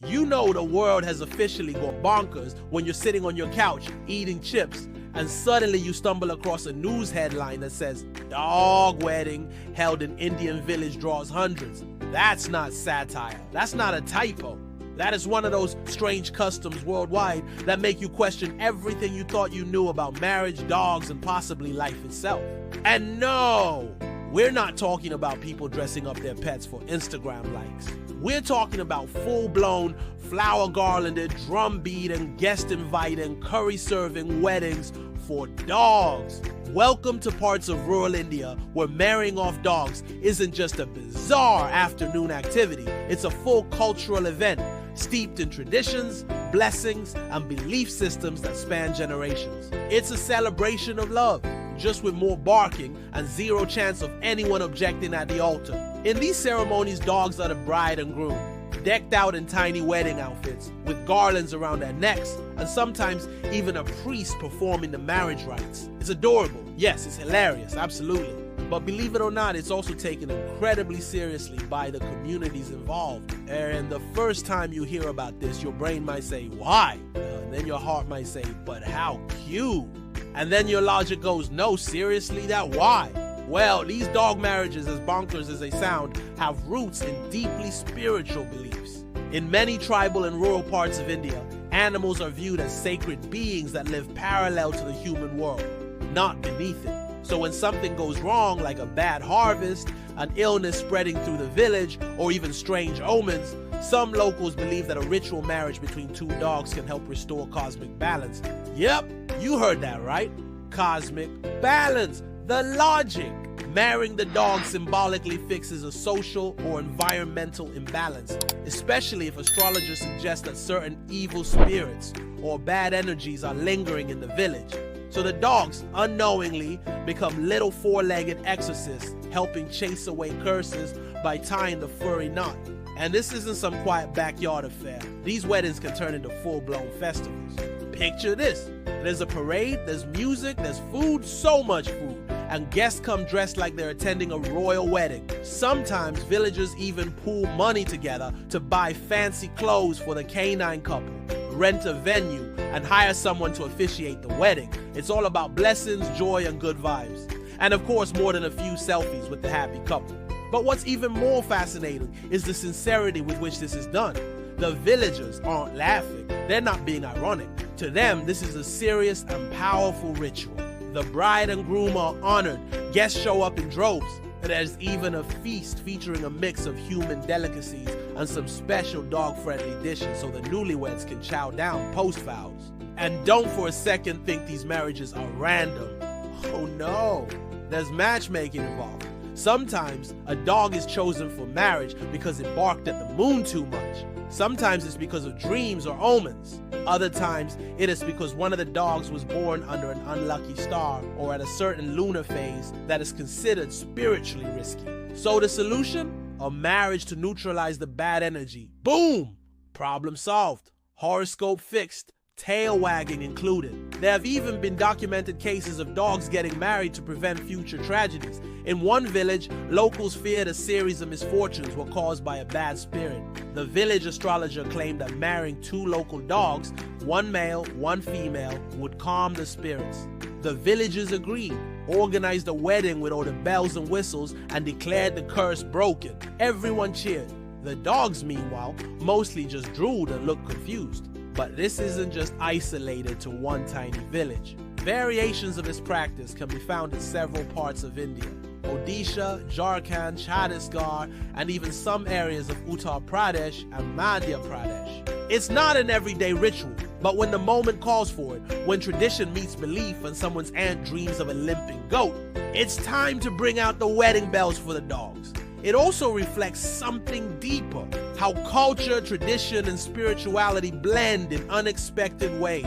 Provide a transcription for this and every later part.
You know the world has officially gone bonkers when you're sitting on your couch eating chips and suddenly you stumble across a news headline that says, "Dog wedding held in Indian village draws hundreds." That's not satire. That's not a typo. That is one of those strange customs worldwide that make you question everything you thought you knew about marriage, dogs, and possibly life itself. And no, we're not talking about people dressing up their pets for Instagram likes. We're talking about full-blown, flower-garlanded, drum-beating, guest-inviting, curry-serving weddings for dogs. Welcome to parts of rural India where marrying off dogs isn't just a bizarre afternoon activity, it's a full cultural event steeped in traditions, blessings, and belief systems that span generations. It's a celebration of love, just with more barking and zero chance of anyone objecting at the altar. In these ceremonies, dogs are the bride and groom, decked out in tiny wedding outfits, with garlands around their necks, and sometimes even a priest performing the marriage rites. It's adorable. Yes, it's hilarious, absolutely. But believe it or not, it's also taken incredibly seriously by the communities involved. And the first time you hear about this, your brain might say, why? And then your heart might say, but how cute? And then your logic goes, no, seriously, that why? Well, these dog marriages, as bonkers as they sound, have roots in deeply spiritual beliefs. In many tribal and rural parts of India, animals are viewed as sacred beings that live parallel to the human world, not beneath it. So when something goes wrong, like a bad harvest, an illness spreading through the village, or even strange omens, some locals believe that a ritual marriage between two dogs can help restore cosmic balance. Yep, you heard that right. Cosmic balance. The logic. Marrying the dog symbolically fixes a social or environmental imbalance, especially if astrologers suggest that certain evil spirits or bad energies are lingering in the village. So the dogs unknowingly become little four-legged exorcists, helping chase away curses by tying the furry knot. And this isn't some quiet backyard affair. These weddings can turn into full-blown festivals. Picture this. There's a parade, there's music, there's food, so much food. And guests come dressed like they're attending a royal wedding. Sometimes villagers even pool money together to buy fancy clothes for the canine couple, rent a venue, and hire someone to officiate the wedding. It's all about blessings, joy, and good vibes. And of course, more than a few selfies with the happy couple. But what's even more fascinating is the sincerity with which this is done. The villagers aren't laughing. They're not being ironic. To them, this is a serious and powerful ritual. The bride and groom are honored. Guests show up in droves. There's even a feast featuring a mix of human delicacies and some special dog-friendly dishes so the newlyweds can chow down post-vows. And don't for a second think these marriages are random. Oh no, there's matchmaking involved. Sometimes a dog is chosen for marriage because it barked at the moon too much. Sometimes it's because of dreams or omens. Other times it is because one of the dogs was born under an unlucky star or at a certain lunar phase that is considered spiritually risky. So the solution? A marriage to neutralize the bad energy. Boom! Problem solved. Horoscope fixed. Tail wagging included. There have even been documented cases of dogs getting married to prevent future tragedies. In one village, locals feared a series of misfortunes were caused by a bad spirit. The village astrologer claimed that marrying two local dogs, one male, one female, would calm the spirits. The villagers agreed, organized a wedding with all the bells and whistles, and declared the curse broken. Everyone cheered. The dogs, meanwhile, mostly just drooled and looked confused. But this isn't just isolated to one tiny village. Variations of this practice can be found in several parts of India. Odisha, Jharkhand, Chhattisgarh, and even some areas of Uttar Pradesh and Madhya Pradesh. It's not an everyday ritual, but when the moment calls for it, when tradition meets belief and someone's aunt dreams of a limping goat, it's time to bring out the wedding bells for the dogs. It also reflects something deeper, how culture, tradition, and spirituality blend in unexpected ways.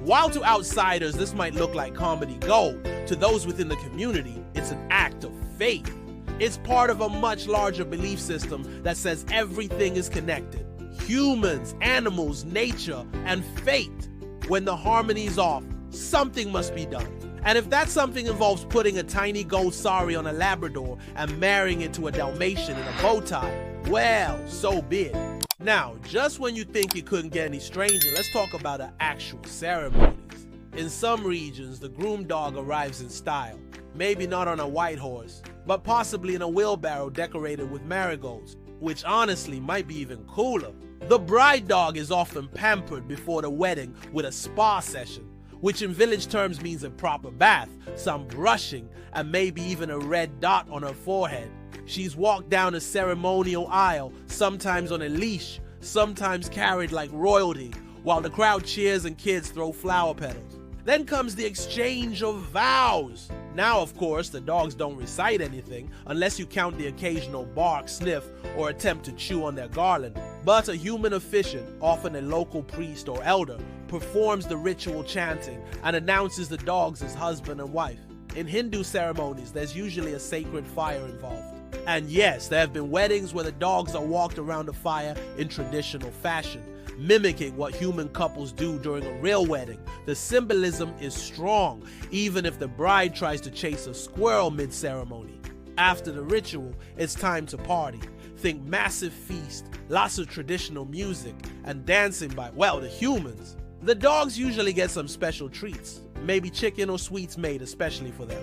While to outsiders this might look like comedy gold, to those within the community, it's an act of faith. It's part of a much larger belief system that says everything is connected. Humans, animals, nature, and fate. When the harmony's off, something must be done. And if that something involves putting a tiny gold sari on a Labrador and marrying it to a Dalmatian in a bow tie, well, so be it. Now, just when you think it couldn't get any stranger, let's talk about the actual ceremonies. In some regions, the groom dog arrives in style. Maybe not on a white horse, but possibly in a wheelbarrow decorated with marigolds, which honestly might be even cooler. The bride dog is often pampered before the wedding with a spa session, which in village terms means a proper bath, some brushing, and maybe even a red dot on her forehead. She's walked down a ceremonial aisle, sometimes on a leash, sometimes carried like royalty, while the crowd cheers and kids throw flower petals. Then comes the exchange of vows. Now, of course, the dogs don't recite anything unless you count the occasional bark, sniff, or attempt to chew on their garland. But a human officiant, often a local priest or elder, performs the ritual chanting and announces the dogs as husband and wife. In Hindu ceremonies, there's usually a sacred fire involved. And yes, there have been weddings where the dogs are walked around the fire in traditional fashion, mimicking what human couples do during a real wedding. The symbolism is strong, even if the bride tries to chase a squirrel mid-ceremony. After the ritual, it's time to party. Think massive feast, lots of traditional music, and dancing by, well, the humans. The dogs usually get some special treats, maybe chicken or sweets made especially for them.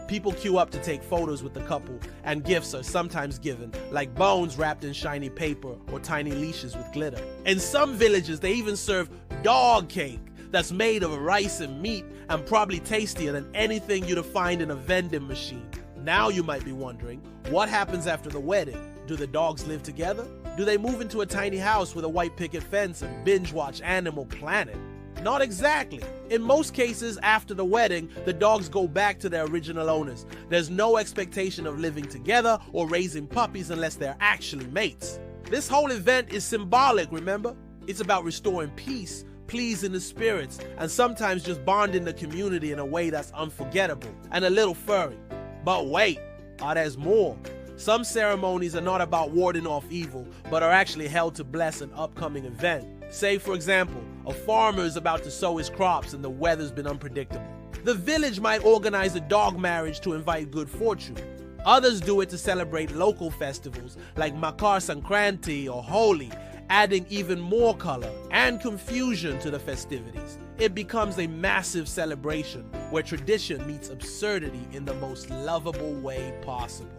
People queue up to take photos with the couple, and gifts are sometimes given, like bones wrapped in shiny paper or tiny leashes with glitter. In some villages, they even serve dog cake that's made of rice and meat and probably tastier than anything you'd find in a vending machine. Now you might be wondering, what happens after the wedding? Do the dogs live together? Do they move into a tiny house with a white picket fence and binge watch Animal Planet? Not exactly. In most cases, after the wedding, the dogs go back to their original owners. There's no expectation of living together or raising puppies unless they're actually mates. This whole event is symbolic, remember? It's about restoring peace, pleasing the spirits, and sometimes just bonding the community in a way that's unforgettable and a little furry. But wait, there's more. Some ceremonies are not about warding off evil, but are actually held to bless an upcoming event. Say, for example, a farmer is about to sow his crops and the weather's been unpredictable. The village might organize a dog marriage to invite good fortune. Others do it to celebrate local festivals like Makar Sankranti or Holi, adding even more color and confusion to the festivities. It becomes a massive celebration where tradition meets absurdity in the most lovable way possible.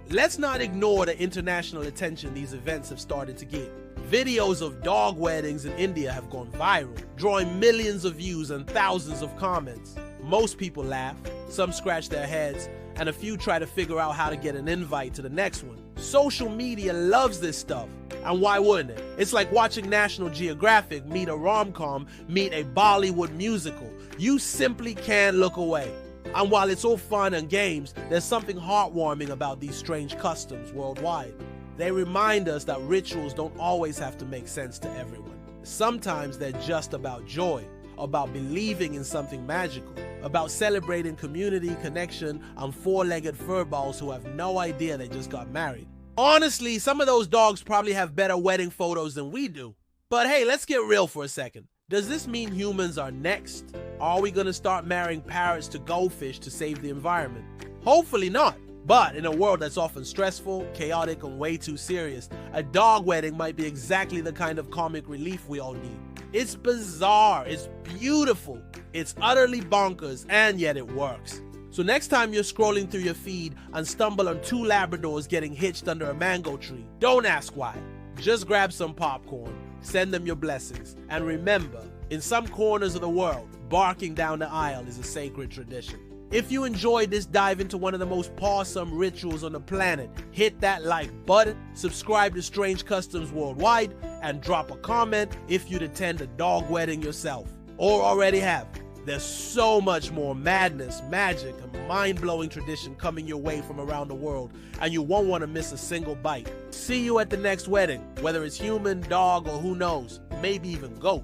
Let's not ignore the international attention these events have started to get. Videos of dog weddings in India have gone viral, drawing millions of views and thousands of comments. Most people laugh, some scratch their heads, and a few try to figure out how to get an invite to the next one. Social media loves this stuff, and why wouldn't it? It's like watching National Geographic meet a rom-com, meet a Bollywood musical. You simply can't look away. And while it's all fun and games, there's something heartwarming about these strange customs worldwide. They remind us that rituals don't always have to make sense to everyone. Sometimes they're just about joy, about believing in something magical, about celebrating community, connection, and four-legged furballs who have no idea they just got married. Honestly, some of those dogs probably have better wedding photos than we do. But hey, let's get real for a second. Does this mean humans are next? Are we gonna start marrying parrots to goldfish to save the environment? Hopefully not. But in a world that's often stressful, chaotic, and way too serious, a dog wedding might be exactly the kind of comic relief we all need. It's bizarre, it's beautiful, it's utterly bonkers, and yet it works. So next time you're scrolling through your feed and stumble on two Labradors getting hitched under a mango tree, don't ask why. Just grab some popcorn, send them your blessings, and remember, in some corners of the world, barking down the aisle is a sacred tradition. If you enjoyed this dive into one of the most awesome rituals on the planet, hit that like button, subscribe to Strange Customs Worldwide, and drop a comment if you'd attend a dog wedding yourself, or already have. There's so much more madness, magic, and mind-blowing tradition coming your way from around the world, and you won't want to miss a single bite. See you at the next wedding, whether it's human, dog, or who knows, maybe even goat.